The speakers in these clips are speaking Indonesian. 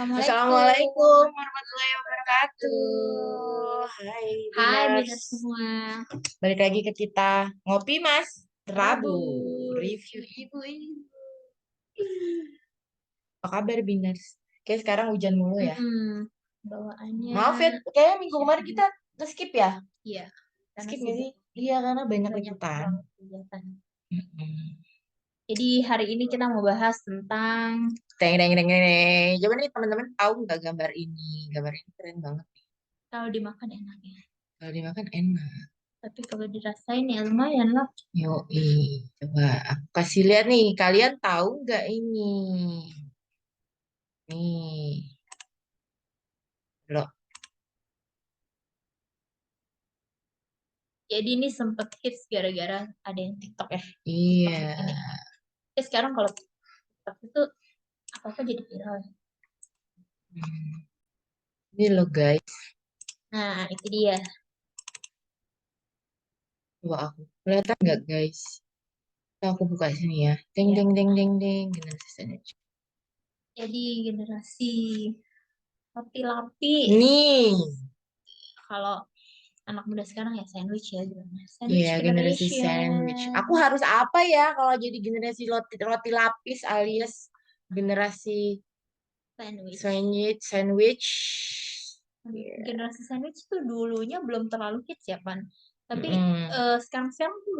Assalamualaikum Assalamualaikum. warahmatullahi wabarakatuh. Hai Hai Biners, Bina semua. balik lagi ke kita ngopi Mas Rabu. Rabu, review ibu-ibu. Apa kabar Biners? Kayak sekarang hujan mulu ya. Bawaannya Maaf ya, kayaknya minggu kemarin siang. kita skip ya. Iya, karena Skip nggak sibuk sih? Iya karena banyak banyak liputan. banget kegiatan. Mm-mm. Jadi hari ini kita mau bahas tentang Teng teng teng teng. Teng. Coba nih teman-teman tahu nggak gambar ini? Gambar ini keren banget. kalau dimakan enaknya. Kalau dimakan enak. Tapi kalau dirasain ya lumayan lah. Yoi, coba aku kasih lihat nih. Kalian tahu nggak ini? Nih, loh. Jadi ini sempet hits gara-gara ada yang TikTok ya. TikTok Iya. ini. Sekarang kalau TikTok itu apa-apa jadi viral. Hmm. Ini loh guys. Nah, itu dia. Coba aku. Kelihatan nggak guys? Nah, aku buka sini ya. Ding Ya. ding ding ding ding. Generasi sandwich. Jadi generasi roti lapis. Nih. Kalau anak muda sekarang ya sandwich ya gimana? Iya, Sandwich generasi sandwich. generation. Aku harus apa ya kalau jadi generasi roti lapis alias generasi Sandwich. sandwich. Iya. Generasi sandwich tuh dulunya belum terlalu hits ya, Pan. Tapi Mm-mm. sekarang-sekarang tuh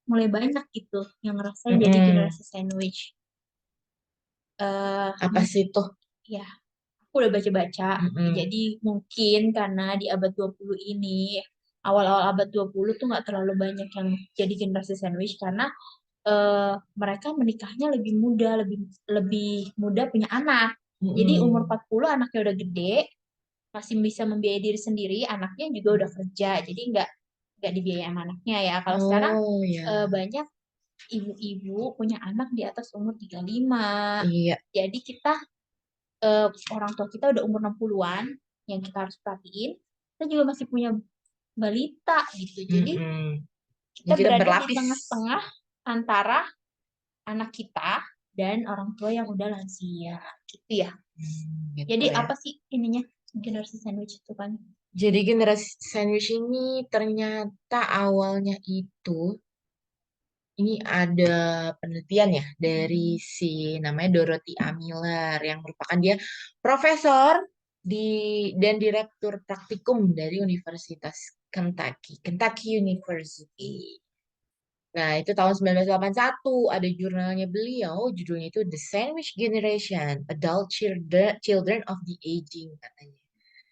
mulai banyak gitu yang ngerasain jadi Mm-mm. generasi sandwich. Eh Apa sih tuh? ya, aku udah baca-baca. Mm-mm. Jadi mungkin karena di abad 20 ini, awal-awal abad 20 tuh nggak terlalu banyak yang jadi generasi sandwich karena mereka menikahnya lebih muda, lebih muda punya anak. Jadi umur Mm-mm. 40 anaknya udah gede, masih bisa membiayai diri sendiri, anaknya juga udah kerja. Jadi nggak dibiayai sama anaknya ya. Kalau sekarang Oh ya. banyak ibu-ibu punya anak di atas umur 35. Iya. Jadi kita eh, orang tua kita udah umur 60-an yang kita harus perhatiin. Kita juga masih punya balita gitu. Jadi Mm-mm. kita Jadi kita berada di berlapis. tengah-tengah antara anak kita dan orang tua yang udah lansia gitu ya. Gitu Jadi ya. apa sih ininya generasi sandwich itu kan? Jadi generasi sandwich ini ternyata awalnya ini ada penelitian ya dari si namanya Dorothy A. Miller yang merupakan dia profesor di dan direktur praktikum dari Universitas Kentucky University. Nah, itu tahun 1981 ada jurnalnya beliau, judulnya itu The Sandwich Generation, Adult Children of the Aging katanya.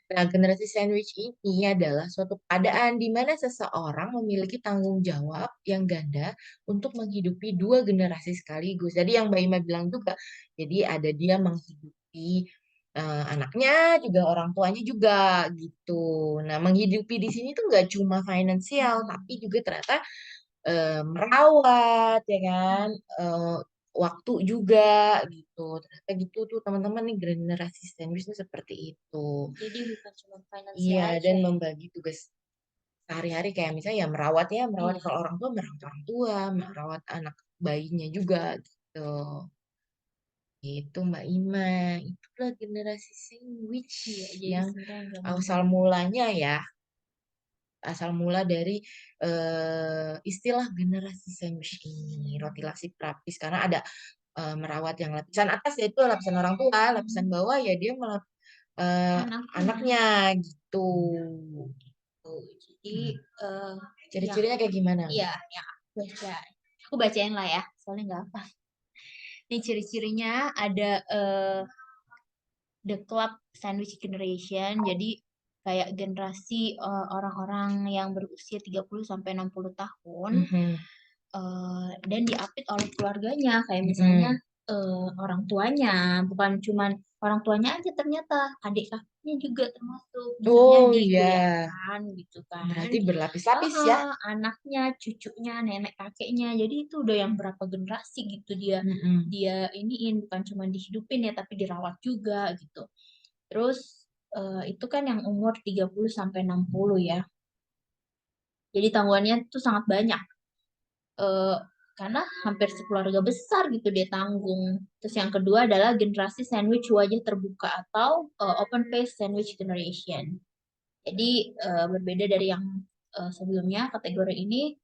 Nah, generasi sandwich ini adalah suatu keadaan di mana seseorang memiliki tanggung jawab yang ganda untuk menghidupi dua generasi sekaligus. Jadi yang Mbak Ima bilang juga, jadi ada dia menghidupi anaknya juga orang tuanya juga gitu. Nah, menghidupi di sini tuh nggak cuma finansial, tapi juga ternyata merawat ya kan, eh, waktu juga gitu. Ternyata gitu tuh teman-teman nih generasi sandwich itu seperti itu. Jadi bukan cuma Iya, finansial aja dan ya. membagi tugas sehari-hari kayak misalnya ya merawat ya, merawat Iya. kalau merawat orang tua, merawat anak bayinya juga gitu. Itu Mbak Ima, itulah generasi sandwich Iya, jadi yang sebenarnya nggak asal mudah. mulanya ya, asal mula dari istilah generasi sandwich ini, roti lapis karena ada merawat yang lapisan atas yaitu lapisan orang tua, lapisan bawah ya dia eh, Anaknya. anaknya gitu. Oh, jadi Hmm. eh yang Ciri-cirinya kayak gimana? iya, yang aku bacain lah ya, soalnya nggak apa. Ini ciri-cirinya ada The Club Sandwich Generation. Jadi kayak generasi orang-orang yang berusia 30 sampai 60 tahun Mhm. dan diapit oleh keluarganya kayak misalnya Mhm. orang tuanya, bukan cuman orang tuanya aja ternyata adik kakaknya juga termasuk misalnya Oh iya, digoyahkan gitu kan. berarti berlapis-lapis ya. Anaknya, cucunya, nenek kakeknya. Jadi itu udah yang berapa generasi gitu dia Mhm. dia iniin bukan cuma dihidupin ya tapi dirawat juga gitu. Terus itu kan yang umur 30 sampai 60 ya. Jadi tanggungannya tuh sangat banyak. Eh, karena hampir sekeluarga besar gitu dia tanggung. Terus yang kedua adalah generasi sandwich wajah terbuka atau open face sandwich generation. Jadi berbeda dari yang sebelumnya, kategori ini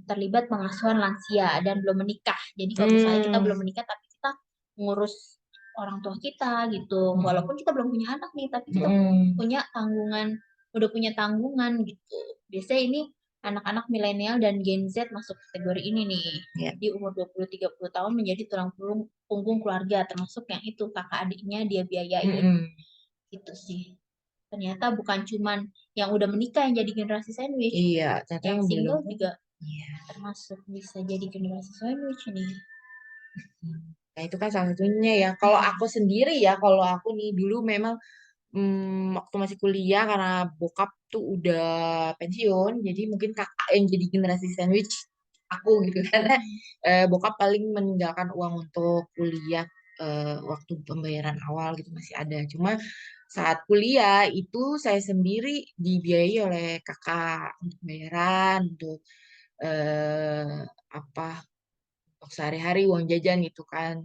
terlibat pengasuhan lansia dan belum menikah. Jadi kalau misalnya kita Hmm. belum menikah tapi kita ngurus orang tua kita gitu, Mm-mm. walaupun kita belum punya anak nih, tapi kita Mm-mm. punya tanggungan, udah punya tanggungan gitu. Biasanya ini anak-anak milenial dan Gen Z masuk kategori ini nih. Ya. Jadi umur 20-30 tahun menjadi tulang punggung keluarga, termasuk yang itu kakak adiknya dia biayain. Mm-mm. Gitu sih. Ternyata bukan cuman yang udah menikah yang jadi generasi sandwich, Iya, ternyata yang yang belum single pun. juga Iya. termasuk bisa jadi generasi sandwich ini. Nah, itu kan salah satunya ya. Kalau aku sendiri ya, kalau aku nih dulu memang waktu masih kuliah karena bokap tuh udah pensiun, jadi mungkin kakak yang jadi generasi sandwich aku gitu karena bokap paling meninggalkan uang untuk kuliah waktu pembayaran awal gitu masih ada. Cuma saat kuliah itu saya sendiri dibiayai oleh kakak untuk bayaran, untuk apa untuk sehari-hari uang jajan gitu kan.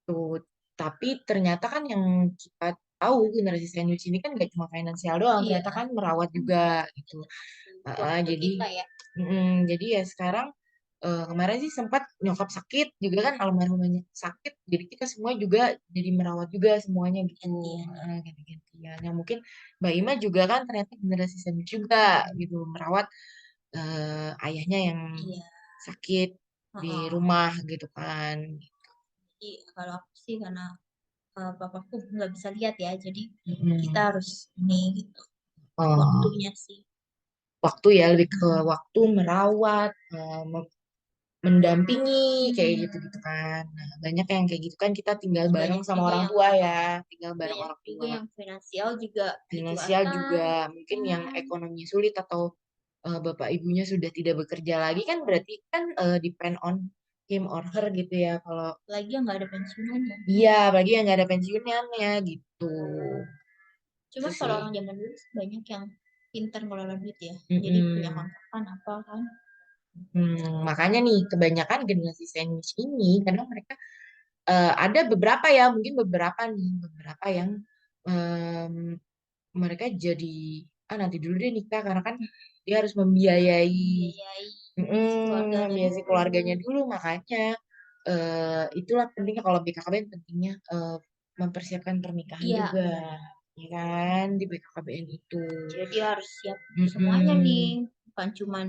Tuh. Tapi ternyata kan yang kita tahu generasi sandwich ini kan gak cuma finansial doang, Iya, ternyata kan merawat juga gitu. waktu Jadi, kita ya. jadi ya sekarang kemarin sih sempat nyokap sakit juga kan almarhumnya sakit, jadi kita semua juga jadi merawat juga semuanya gitu, Iya, ganti-gantian. Yang mungkin Mbak Ima juga kan ternyata generasi sandwich juga gitu merawat ayahnya yang iya. sakit di Heeh. rumah gitu kan. Jadi kalau aku sih karena bapakku nggak bisa lihat ya, jadi kita Mm-mm. harus ini gitu Oh. waktunya sih. Waktu ya lebih ke Mm-mm. waktu merawat mendampingi kayak Mm-mm. gitu gitu kan. Nah, banyak yang kayak gitu kan kita tinggal Terus bareng banyak sama juga orang yang tua ya, tinggal bareng banyak orang juga tua. yang finansial juga Finansial dikeluarkan. juga mungkin yang Kan. ekonomi sulit atau bapak ibunya sudah tidak bekerja lagi kan berarti kan depend on him or her gitu ya. Kalau Lagi yang nggak ada pensiunannya. iya bagi yang nggak ada pensiunannya gitu. Itu Cuman kalau sih. orang zaman dulu sih banyak yang pintar ngelola duit ya. Jadi punya Mm-mm. kontrakan apa kan. Makanya nih kebanyakan generasi sandwich ini karena mereka ada beberapa ya, mungkin beberapa nih, beberapa yang em, mereka jadi nanti dulu deh nikah karena kan dia harus membiayai Membiayai si keluarganya membiayai dulu. keluarganya dulu makanya itulah pentingnya kalau BKKBN pentingnya mempersiapkan pernikahan Iya, juga, benar. ya kan di BKKBN itu. Jadi harus siap semuanya nih. Mm-mm. Bukan cuman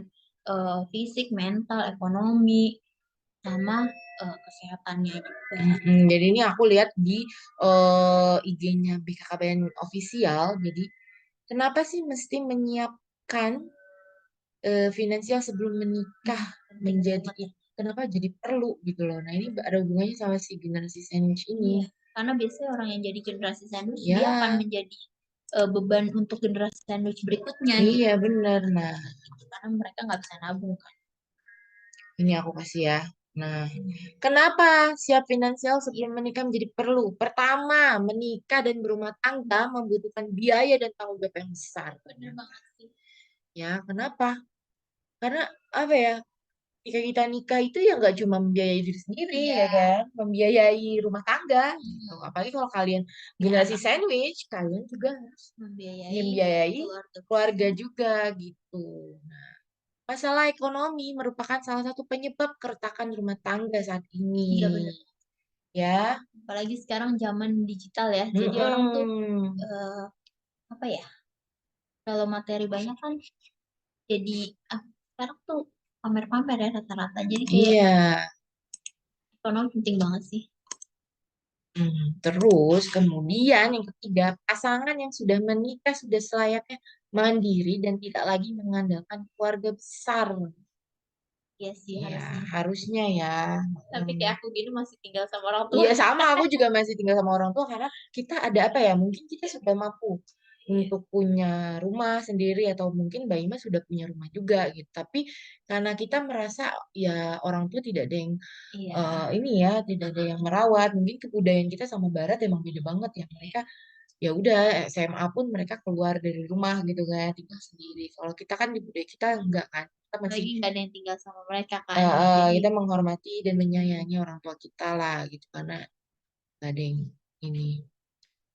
fisik, mental, ekonomi, sama kesehatannya juga. Jadi ini aku lihat di IG-nya BKKBN official. Jadi kenapa sih mesti menyiapkan finansial sebelum menikah Penting menjadi banget ya. kenapa jadi perlu gitu loh. Nah ini ada hubungannya sama si generasi sandwich ini. Iya, karena biasanya orang yang jadi generasi sandwich dia akan Ya, menjadi beban untuk generasi sandwich berikutnya iya gitu. bener. Nah Karena mereka nggak bisa nabung kan. ini aku kasih ya. Nah, kenapa siap finansial Iya, sebelum menikah menjadi perlu? Pertama, menikah dan berumah tangga membutuhkan biaya dan tanggung jawab yang besar. bener banget sih. Ya, kenapa? Karena apa ya? Ketika kita nikah itu ya nggak cuma membiayai diri sendiri Iya, ya kan, membiayai rumah tangga gitu. Apalagi kalau kalian punya generasi anak sandwich, kalian juga harus membiayai membiayai keluarga keluarga besar. juga gitu. Masalah ekonomi merupakan salah satu penyebab keretakan rumah tangga saat ini. Iya bener. Ya, Apalagi sekarang zaman digital ya. Jadi orang tuh mm-mm. eh, apa ya? Kalau materi banyak kan jadi sekarang tuh pamer-pamer ya rata-rata. Jadi kayak Iya. ekonomi penting banget sih. Terus kemudian yang ketiga, pasangan yang sudah menikah sudah selayaknya mandiri dan tidak lagi mengandalkan keluarga besar. Iya sih Ya, harusnya. harusnya ya. Tapi Hmm. kayak aku gini masih tinggal sama orang tua. Iya sama, aku juga masih tinggal sama orang tua karena kita ada apa ya? Mungkin kita sudah mampu Iya. untuk punya rumah sendiri atau mungkin Mbak Ima sudah punya rumah juga gitu. Tapi karena kita merasa ya orang tua tidak ada yang Iya. ini ya, tidak ada yang merawat. Mungkin kebudayaan kita sama Barat emang beda banget ya. Mereka ya udah SMA pun mereka keluar dari rumah gitu kan, tinggal sendiri. Kalau kita kan di budaya kita enggak kan. kita masih Lagi nggak ada yang tinggal sama mereka kan. Jadi kita menghormati dan menyayangi orang tua kita lah gitu karena gak ada yang ini.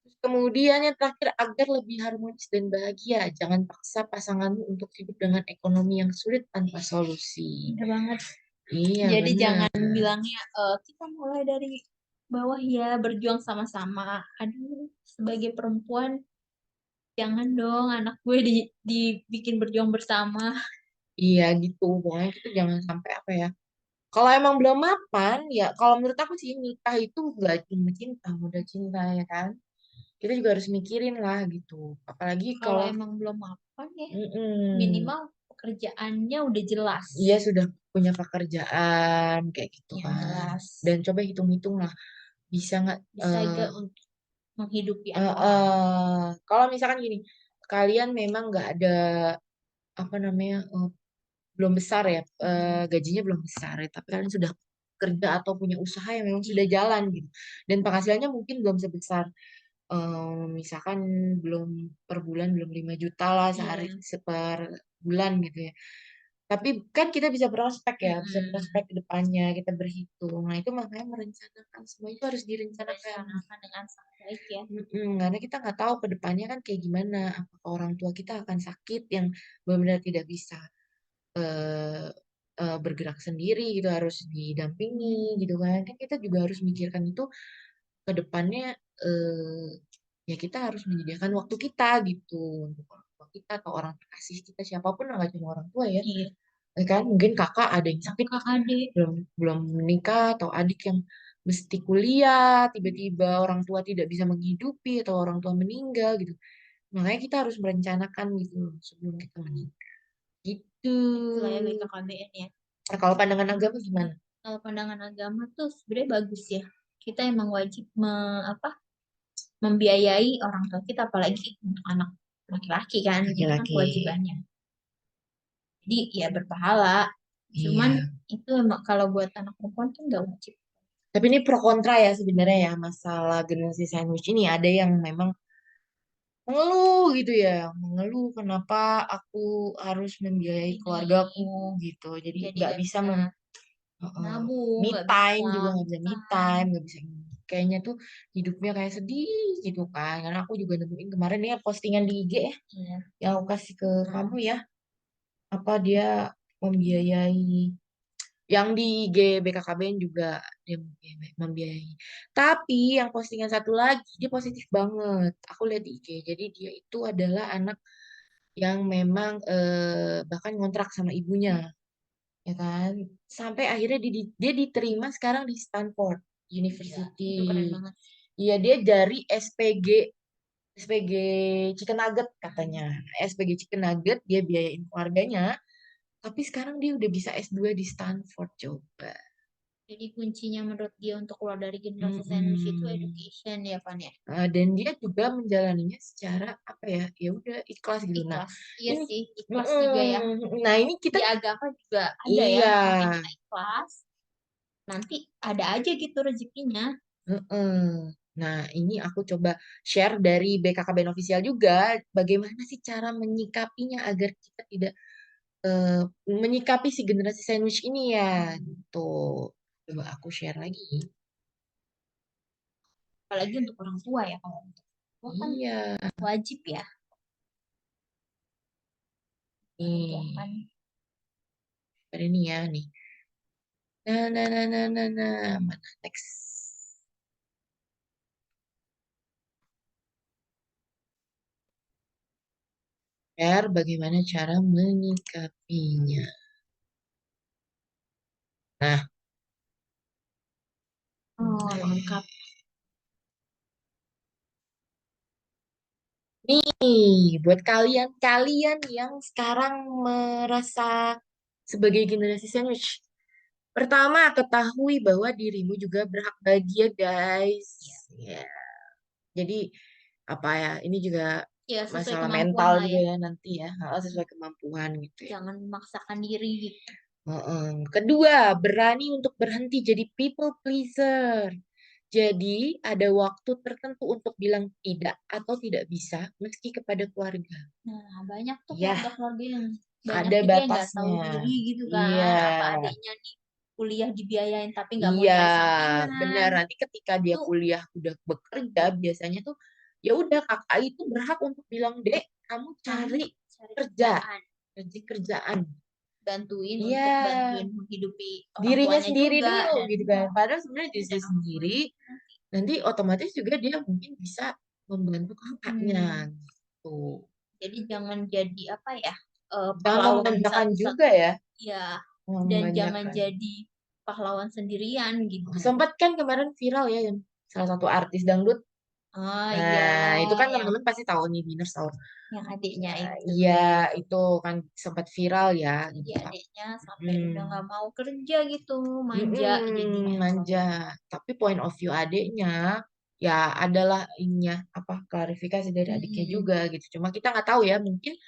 Terus kemudian yang terakhir agar lebih harmonis dan bahagia, jangan paksa pasanganmu untuk hidup dengan ekonomi yang sulit tanpa solusi. bener banget. Iya Jadi benar. jangan bilangnya kita mulai dari bawah ya, berjuang sama-sama. Aduh, sebagai perempuan jangan dong anak gue dibikin berjuang bersama. Iya gitu, pokoknya kita jangan sampai apa ya. Kalau emang belum mapan, ya kalau menurut aku sih nikah itu gak cuma cinta, modal cinta ya kan. Kita juga harus mikirin lah gitu. Apalagi Kalau kalau emang belum mapan ya, mm-mm, minimal pekerjaannya udah jelas. dia sudah punya pekerjaan kayak gitu Yang kan. jelas. Dan coba hitung-hitung lah, bisa nggak Bisa gak untuk menghidupi eh, anak orang. kalau misalkan gini, kalian memang nggak ada apa namanya belum besar ya, gajinya belum besar ya, tapi kalian sudah kerja atau punya usaha yang memang sudah Iya. jalan gitu. Dan penghasilannya mungkin belum sebesar misalkan belum per bulan belum 5 juta lah sehari Iya. per bulan gitu ya. Tapi kan kita bisa berospek ya, bisa Mm-mm. berospek ke depannya, kita berhitung. Nah, itu makanya merencanakan semua itu harus direncanakan. Merencanakan dengan sangat baik ya. Karena kita nggak tahu ke depannya kan kayak gimana. Apakah orang tua kita akan sakit yang benar-benar tidak bisa eh, bergerak sendiri gitu, harus didampingi gitu kan. Kan kita juga harus mikirkan itu ke depannya eh, ya kita harus menyediakan waktu kita gitu untuk orang tua kita atau orang terkasih kita siapapun nggak cuma orang tua ya. Iya. Ya kan mungkin kakak ada yang sakit Kakak adik. belum belum menikah atau adik yang mesti kuliah tiba-tiba orang tua tidak bisa menghidupi atau orang tua meninggal gitu makanya kita harus merencanakan gitu sebelum kita menikah gitu. Itulah ya BKKBN ya. Nah, kalau pandangan agama gimana? Kalau pandangan agama tuh sebenarnya bagus ya. Kita emang wajib apa, membiayai orang tua kita, apalagi untuk anak laki-laki kan. Itu kan Laki-laki. kewajibannya. Jadi ya berpahala. Cuman Iya. itu emang kalau buat anak perempuan tuh nggak wajib. Tapi ini pro kontra ya sebenarnya ya masalah generasi sandwich ini ada yang memang mengeluh gitu ya, mengeluh kenapa aku harus membiayai Ini keluargaku gitu. Jadi jadi nggak nggak bisa bisa uh, nabung, me nggak time bisa juga nggak me bisa me time. time, nggak bisa ini. Kayaknya tuh hidupnya kayak sedih gitu kan. Karena aku juga nemuin kemarin ya postingan di IG ya, Iya. yang aku kasih ke Nah, kamu ya, apa dia membiayai yang di IG BKKBN juga dia membiayai. Tapi yang postingan satu lagi dia positif banget. Aku lihat di IG. Jadi dia itu adalah anak yang memang bahkan ngontrak sama ibunya, ya kan? Sampai akhirnya dia diterima sekarang di Stanford iya, University. itu keren banget. Iya, dia dari SPG Chicken Nugget katanya. SPG Chicken Nugget dia biayain keluarganya, tapi sekarang dia udah bisa S2 di Stanford coba. Jadi kuncinya menurut dia untuk keluar dari generasi sandwich itu Mm-mm. education ya, Pan ya. Dan dia juga menjalaninya secara apa ya? Ya udah ikhlas gitu. Nah, Ikhlas. Iya ini sih, ikhlas juga ya. nah ini kita Di agama juga ada ya, iya. yang penting kita ikhlas. Nanti ada aja gitu rezekinya. Heeh. Nah, ini aku coba share dari BKKBN Official juga, bagaimana sih cara menyikapinya agar kita tidak eh, menyikapi si generasi sandwich ini ya, gitu. Coba aku share lagi. Apalagi untuk orang tua ya. Kalau untuk orang tua kan Iya, wajib ya. nih, Jangan. ada ini ya, nih. Nah, mana teks? Share bagaimana cara menyikapinya. Nah, Oh, lengkap. nih, buat kalian yang sekarang merasa sebagai generasi sandwich. Pertama, ketahui bahwa dirimu juga berhak bahagia, guys. Ya, jadi apa ya? Ini juga Ya, sesuai masalah kemampuan mental lah juga ya. ya nanti ya, sesuai kemampuan gitu ya. Jangan memaksakan diri gitu. Kedua, berani untuk berhenti jadi people pleaser. Jadi, ada waktu tertentu untuk bilang tidak atau tidak bisa, meski kepada keluarga. Nah, banyak tuh Ya, keluarga-keluarga yang Banyak ada juga yang nggak tahu batasnya. diri gitu Iya, kan. Apa adiknya nih kuliah dibiayain tapi nggak mau iya, cari benar. sampingan. Nanti ketika dia Itu kuliah udah bekerja, biasanya tuh ya udah kakak itu berhak untuk bilang, Dek, kamu kamu cari cari kerja, kerjaan, kerjaan. bantuin Iya, untuk bantuin menghidupi orang dirinya tuanya sendiri juga dulu dan gitu kan. Padahal sebenarnya diri dan sendiri orang sendiri, tuanya. nanti otomatis juga dia mungkin bisa membantu kakaknya Hmm, gitu. jadi jangan jadi apa ya, Jangan pahlawan memanjakan juga satu-satu ya, ya, jangan dan jangan memanjakan. jadi pahlawan sendirian gitu. Sempat kan kemarin viral ya, yang salah satu artis dangdut. Oh iya, Nah, itu kan yang teman-teman pasti tahu nih, Biners tahu. adiknya itu. Iya, itu kan sempat viral ya Jadi gitu. adiknya sampai udah Mm-mm. nggak mau kerja gitu, manja jadinya Mm-mm, manja. Tapi point of view adiknya ya adalah ininya apa klarifikasi dari adiknya Mm-mm. juga gitu. Cuma kita nggak tahu ya, mungkin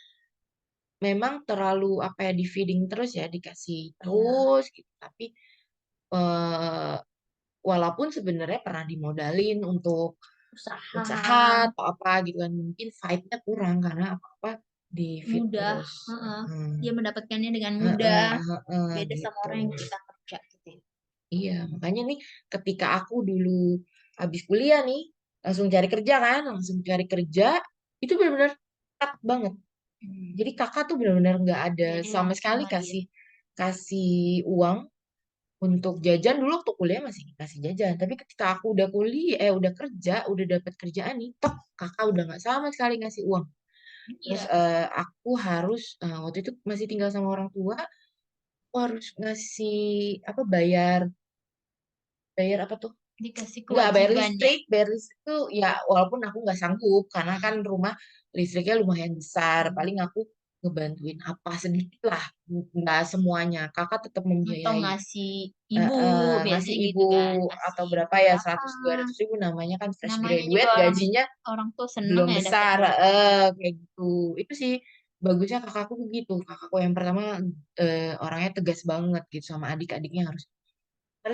memang terlalu apa ya di feeding terus ya, dikasih Iya, terus gitu. Tapi eh, walaupun sebenarnya pernah dimodalin untuk usaha usaha atau apa gitu kan, mungkin vibe-nya kurang karena apa-apa di feed mudah, terus. heeh. Hmm. Dia mendapatkannya dengan Heeh, mudah, heeh, beda sama gitu. orang yang kita kerja gitu. Iya, makanya nih ketika aku dulu habis kuliah nih, langsung cari kerja kan, langsung cari kerja, itu benar-benar ketat banget. Jadi kakak tuh benar-benar nggak ada Jadi sama langsung sekali mandiri. kasih kasih uang untuk jajan. Dulu waktu kuliah masih kasih jajan, tapi ketika aku udah kuliah, udah kerja, udah dapat kerjaan nih, tok kakak udah nggak sama sekali ngasih uang. Terus Iya, aku harus waktu itu masih tinggal sama orang tua, aku harus ngasih apa bayar bayar apa tuh? dikasih Nggak, kewajiban ya. bayar listrik tuh ya walaupun aku nggak sanggup karena kan rumah listriknya lumayan besar. Hmm. Paling aku ngebantuin apa sedikit lah, nggak semuanya. Kakak tetap Atau membiayai. ngasih ibu, Ngasih biasanya ibu gitu kan, atau ngasih berapa ya beberapa. 100-200 ribu namanya kan fresh Namanya juga graduate orang gajinya orang tuh seneng belum ya dapat besar duit. kayak gitu. Itu sih bagusnya kakakku begitu. Kakakku yang pertama orangnya tegas banget gitu sama adik-adiknya harus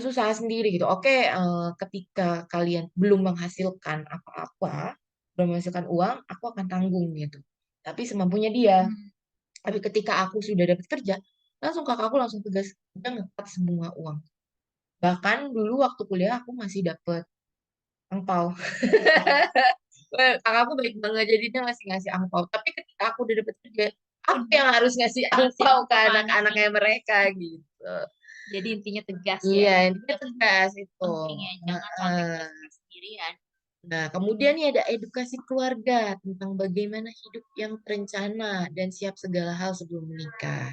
usaha sendiri gitu. Oke, ketika kalian belum menghasilkan apa-apa, belum menghasilkan uang, aku akan tanggung gitu. Tapi semampunya dia. Mm-mm. Tapi ketika aku sudah dapat kerja, langsung kakakku langsung tegas, udah ngekat semua uang. Bahkan dulu waktu kuliah aku masih dapat angpau. Kakakku baik banget, jadi dia ngasih ngasih angpau. Tapi ketika aku udah dapat kerja, aku Udah yang harus ngasih ngasih angpau ke angpau ke anaknya. anak-anaknya mereka gitu. Jadi intinya tegas ya. Iya, intinya Tegas tegas itu. pentingnya jangan sampai Heeh. keras-keras sendirian. Nah, kemudian nih ada edukasi keluarga tentang bagaimana hidup yang terencana dan siap segala hal sebelum menikah.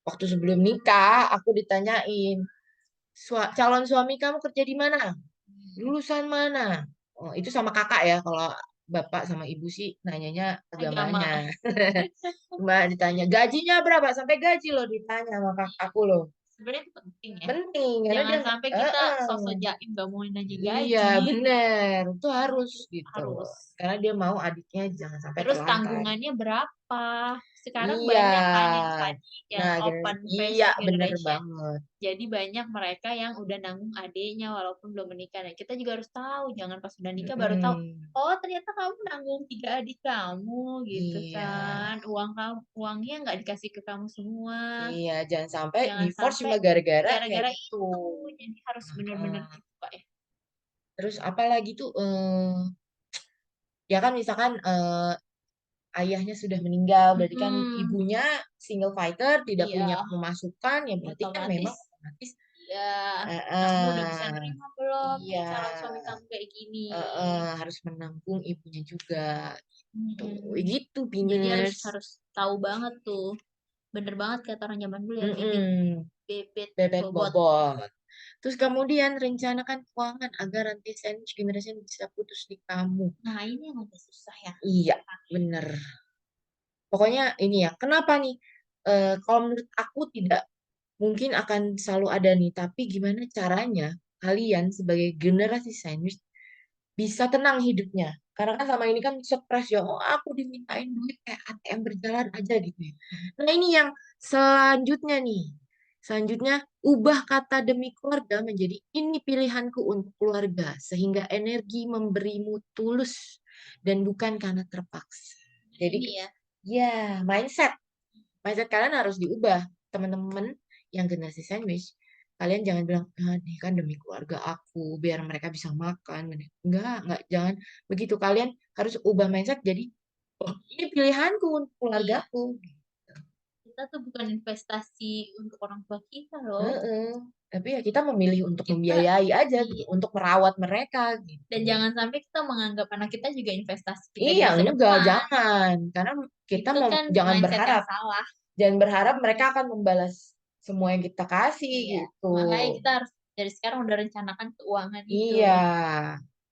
Waktu sebelum nikah, aku ditanyain, calon suami kamu kerja di mana? Lulusan mana? Oh, itu sama kakak ya. Kalau bapak sama ibu sih nanyanya Agama. agamanya. Mbak ditanya, gajinya berapa? Sampai gaji loh ditanya sama kakakku loh. Sebenarnya itu penting ya. Penting, karena Jangan dia, sampai kita sosok eh, jaim gak mau nanya iya, gaji gitu. bener. Itu harus gitu. Harus. Karena dia mau adiknya jangan sampai Terus terlantar. tanggungannya berapa? Sekarang Iya. banyak kan yang tadi yang Nah, open face iya bener generation. banget. Jadi banyak mereka yang udah nanggung adiknya walaupun belum menikah. Nah, kita juga harus tahu, jangan pas udah nikah baru tahu, Mm-mm. oh ternyata kamu nanggung tiga adik kamu gitu Iya. kan. Uangnya nggak dikasih ke kamu semua. Iya, jangan sampai Jangan divorce sampai cuma gara-gara kayak gara-gara gitu. itu. Jadi harus bener-bener Heeh. gitu Pak ya. Terus apalagi tuh ya kan misalkan ayahnya sudah meninggal, berarti kan Mm-mm. ibunya single fighter, tidak punya Iya, pemasukan, ya berarti kan otomatis memang otomatis ya, kamu udah bisa eh, nerima belum iya, nih calon suami kamu kayak gini? harus menanggung ibunya juga. Tuh, Mm-mm. gitu, Jadi harus Biners. harus tahu banget tuh. Bener banget kata orang zaman dulu ya, bibit Mm-mm. bebet Bebek bobot. bobot. Terus kemudian rencanakan keuangan agar nanti sandwich generation bisa putus di kamu. Nah, ini yang agak susah ya. Iya, bener. Pokoknya ini ya, kenapa nih? Kalau menurut aku tidak mungkin akan selalu ada nih, tapi gimana caranya kalian sebagai generasi sandwich bisa tenang hidupnya? Karena kan sama ini kan stres ya, oh aku dimintain duit kayak ATM berjalan aja gitu ya. Nah ini yang selanjutnya nih. Selanjutnya, ubah kata demi keluarga menjadi ini pilihanku untuk keluarga. Sehingga energi memberimu tulus dan bukan karena terpaksa. Jadi, Ini ya, ya mindset. mindset kalian harus diubah. Teman-teman yang generasi sandwich, kalian jangan bilang, ah, ini kan demi keluarga aku, biar mereka bisa makan. Enggak, jangan begitu. Kalian harus ubah mindset jadi, oh, ini pilihanku untuk Iya, keluargaku. kita tuh bukan investasi untuk orang tua kita loh. Heeh. Tapi ya kita memilih untuk Kita, membiayai aja gitu, iya. untuk merawat mereka gitu. Dan jangan sampai kita menganggap anak kita juga investasi kita di Iya, masa enggak, depan. jangan. Karena kita Itu kan jangan mindset yang berharap, salah. mereka akan membalas semua yang kita kasih Iya, gitu. makanya kita harus dari sekarang udah rencanakan keuangan itu. Iya.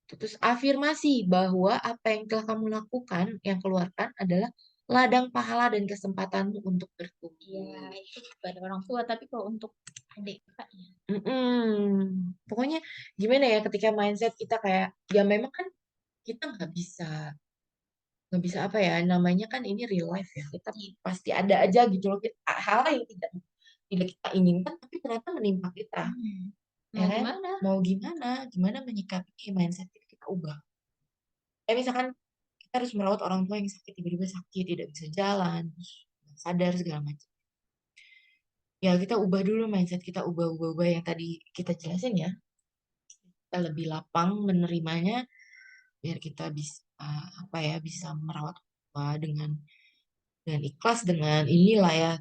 Terus afirmasi bahwa apa yang telah kamu lakukan, yang keluarkan adalah ladang pahala dan kesempatanmu untuk Iya, bertumbuh. itu kepada orang tua. Tapi kalau untuk adik kakaknya, Pokoknya gimana ya ketika mindset kita kayak, ya memang kan kita nggak bisa apa ya, namanya kan ini real life ya, kita iya. pasti ada aja gitu loh, hal yang tidak kita inginkan tapi ternyata menimpa kita, Hmm. ya Mau kan? gimana? Mau gimana gimana menyikapi mindset kita ubah. Misalkan kita harus merawat orang tua yang sakit, tiba-tiba sakit tidak bisa jalan, terus nggak sadar segala macam, ya kita ubah dulu mindset kita, ubah yang tadi kita jelasin ya, kita lebih lapang menerimanya, biar kita bisa apa ya, bisa merawat orang tua dengan ikhlas, dengan inilah ya.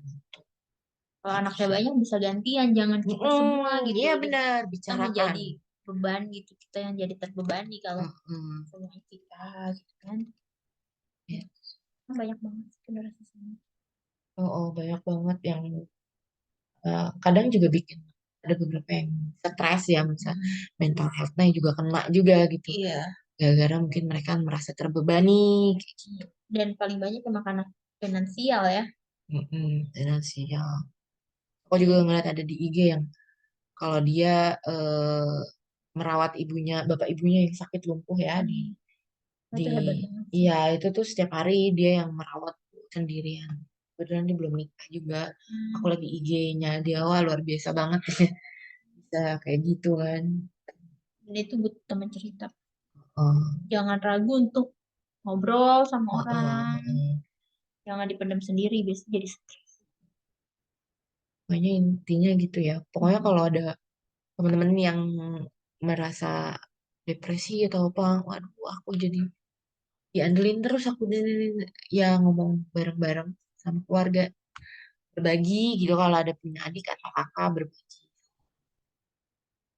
Kalau Gitu anaknya sih. banyak bisa gantian, jangan kita semua gitu. Iya Dan benar, kita bicarakan. menjadi beban gitu. Kita yang jadi terbebani kalau Mm-mm. semua kita gitu kan. Ya. Kan banyak banget sih generasi sini. Oh, banyak banget yang kadang juga bikin ada beberapa yang stres ya, misal Hmm. mental health-nya juga kena juga gitu. Iya. Gara-gara mungkin mereka merasa terbebani. Kayak gitu. Dan paling banyak yang makanan finansial ya. Finansial. Aku juga Jadi, ngeliat ada di IG yang kalau dia merawat bapak ibunya yang sakit lumpuh ya hmm, di itu hebat banget sih. iya itu tuh setiap hari dia yang merawat sendirian. Kebetulan dia belum nikah juga. Aku Hmm. lagi IG-nya dia, wah luar biasa banget bisa kayak gitu kan. Dan itu butuh teman cerita. Oh, Jangan ragu untuk ngobrol sama oh, oh, orang. oh. Jangan dipendam sendiri, biasanya jadi stres. Pokoknya intinya gitu ya. Pokoknya Hmm. kalau ada teman-teman yang merasa depresi atau apa, waduh aku jadi diandelin terus, aku ya ngomong bareng-bareng sama keluarga, berbagi gitu, kalau ada punya adik atau kakak, berbagi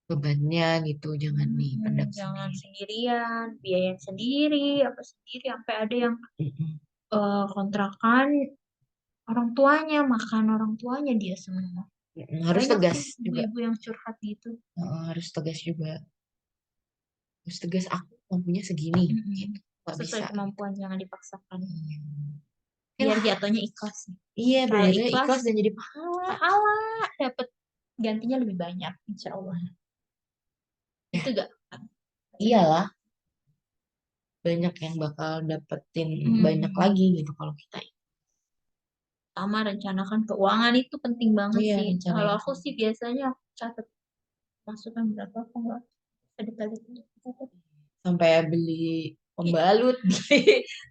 bebannya gitu, jangan dipendam Jangan sendiri. sendirian, biayain sendiri, apa sendiri, sampai ada yang Mm-mm. kontrakan orang tuanya, makan orang tuanya dia semua. Harus Banyak tegas sih juga. ibu-ibu yang curhat gitu. Harus tegas juga, harus tegas, aku mampunya segini Mm-mm. gitu, nggak Sesuai bisa gitu. kemampuan, jangan dipaksakan. Oke Biar lah, jatuhnya ikhlas. iya Kalau belajarnya ikhlas, ikhlas dan jadi pahala. pahala dapat gantinya lebih banyak, insya Allah. Ya Itu gak? iyalah, banyak yang bakal dapetin banyak Hmm. lagi gitu kalau kita. Sama rencanakan keuangan itu penting banget Iya, sih. Kalau rencanain aku sih biasanya aku catat masukan berapa, aku nggak ada kali catat. sampai beli Iya pembalut, beli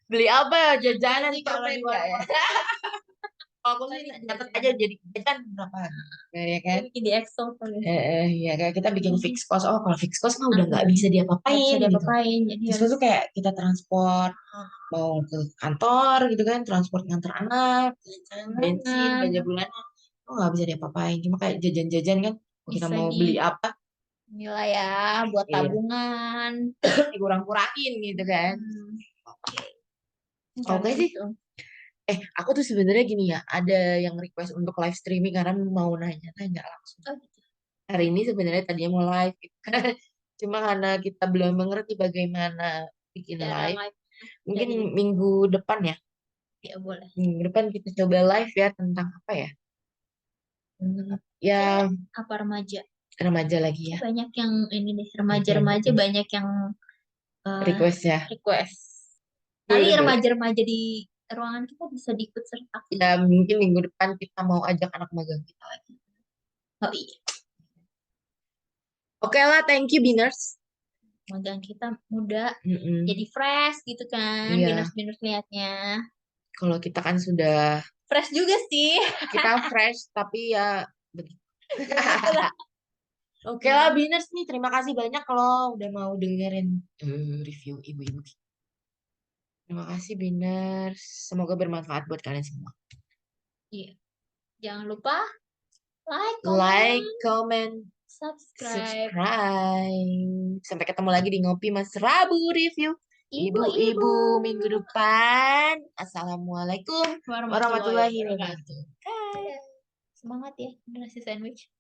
beli apa ya, iya jajanan sih kalau permen di nggak ya? warung-warung Kalau aku sih tadi nyatet jajan. aja jadi jajan berapa, ya Dia kan? bikin di Excel kali. Ya kayak kita bikin fix Hmm. cost. Oh, kalau fix cost mah udah nggak Mm-mm. bisa Nggak bisa diapa-apain gitu. diapa-apain, jadi Fix cost harus tuh kayak kita transport, mau ke kantor gitu kan, transport nganter anak, jajan, bensin, jangan belanja bulanan, oh nggak bisa diapa-apain. Cuma kayak jajan-jajan kan, kalau kita bisa mau di beli apa, nilai ya buat iya, tabungan. dikurang-kurangin gitu kan. Hmm. Oke, oke Rencana sih. itu. Aku tuh sebenarnya gini ya, ada yang request untuk live streaming karena mau nanya-nanya langsung. Oh, gitu. Hari ini sebenarnya tadinya mau live, gitu. Cuma karena kita belum mengerti bagaimana bikin Cara live, live mungkin dari minggu depan ya, ya boleh. minggu depan kita coba live ya tentang apa ya? Kayaknya Ya apa remaja? remaja lagi ya, Banyak yang ini nih, banyak yang remaja-remaja banyak yang eh, request ya. request. Kali Boleh, boleh. remaja-remaja di ruangan kita bisa diikut sertakan. Ya mungkin minggu depan kita mau ajak anak magang kita lagi. Oh iya, Oke lah, thank you Biners. magang kita muda, Mm-mm. jadi fresh gitu kan, Iya, binus-binus liatnya. kalau kita kan sudah Fresh juga sih. Kita fresh tapi ya begitu. Ya gitulah. Oke lah, Biners nih. Terima kasih banyak kalau udah mau dengerin review ibu-ibu. Terima kasih, Biners. Semoga bermanfaat buat kalian semua. Iya. Jangan lupa like, Like, comment, comment, subscribe. subscribe. Sampai ketemu lagi di Ngopi Mas Rabu Review. Ibu-ibu. Ibu-ibu minggu depan. Assalamualaikum Warahmatullahi warahmatullahi wabarakatuh. wabarakatuh. Bye. Semangat ya generasi sandwich.